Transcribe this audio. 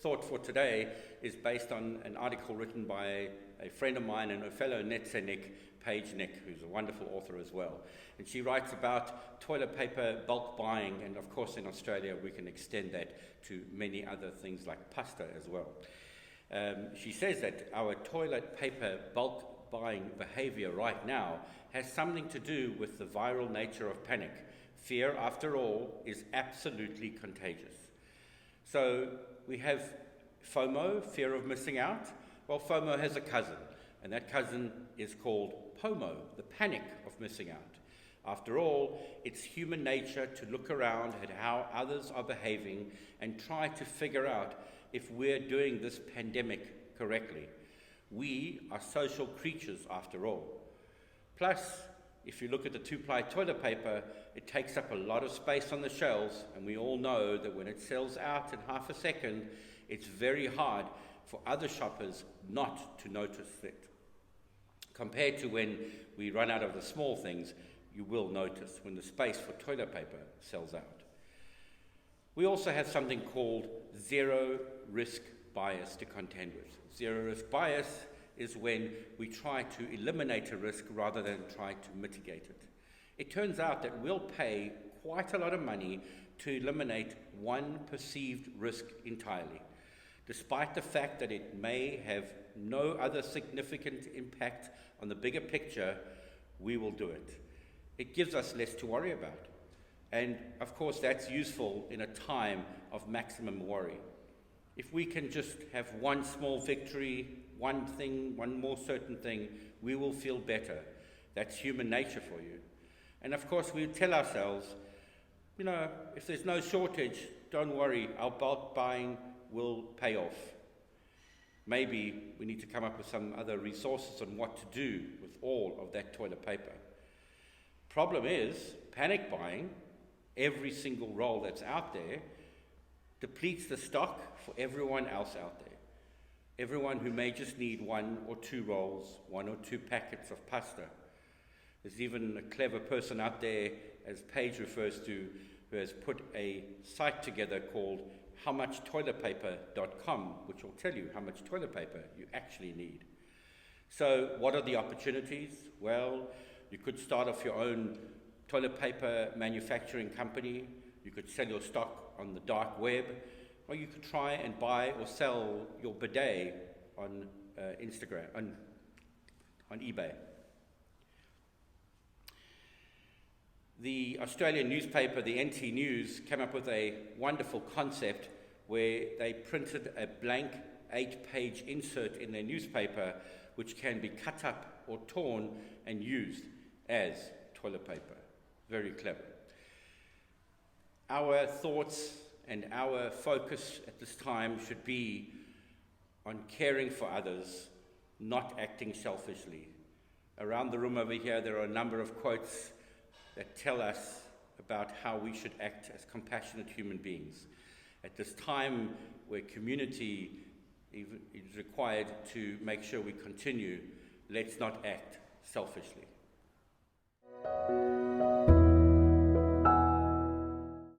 thought for today is based on an article written by a friend of mine and a fellow Netzenik, Paige Nick, who's a wonderful author as well. And she writes about toilet paper bulk buying, and of course in Australia we can extend that to many other things like pasta as well. She says that our toilet paper bulk buying behavior right now has something to do with the viral nature of panic. Fear, after all, is absolutely contagious. So we have FOMO, fear of missing out. Well, FOMO has a cousin, and that cousin is called POMO, the panic of missing out. After all, it's human nature to look around at how others are behaving and try to figure out if we're doing this pandemic correctly. We are social creatures after all. Plus, if you look at the 2-ply toilet paper, it takes up a lot of space on the shelves, and we all know that when it sells out in half a second, it's very hard for other shoppers not to notice it. Compared to when we run out of the small things, you will notice when the space for toilet paper sells out. We also have something called zero risk bias to contend with. Zero risk bias is when we try to eliminate a risk rather than try to mitigate it. It turns out that we'll pay quite a lot of money to eliminate one perceived risk entirely, despite the fact that it may have no other significant impact on the bigger picture. We will do it. It gives us less to worry about. And of course, that's useful in a time of maximum worry. If we can just have one small victory, one thing, one more certain thing, we will feel better. That's human nature for you. And of course, we tell ourselves, if there's no shortage, don't worry, our bulk buying will pay off. Maybe we need to come up with some other resources on what to do with all of that toilet paper. Problem is, panic buying, every single roll that's out there, depletes the stock for everyone else out there. Everyone who may just need 1 or 2 rolls, 1 or 2 packets of pasta. There's even a clever person out there, as Paige refers to, who has put a site together called howmuchtoiletpaper.com, which will tell you how much toilet paper you actually need. So what are the opportunities? Well, you could start off your own toilet paper manufacturing company. You could sell your stock on the dark web, or you could try and buy or sell your bidet on Instagram, on eBay. The Australian newspaper, the NT News, came up with a wonderful concept where they printed a blank 8-page insert in their newspaper which can be cut up or torn and used as toilet paper. Very clever. Our thoughts and our focus at this time should be on caring for others, not acting selfishly. Around the room over here, there are a number of quotes that tell us about how we should act as compassionate human beings. At this time where community is required to make sure we continue, let's not act selfishly.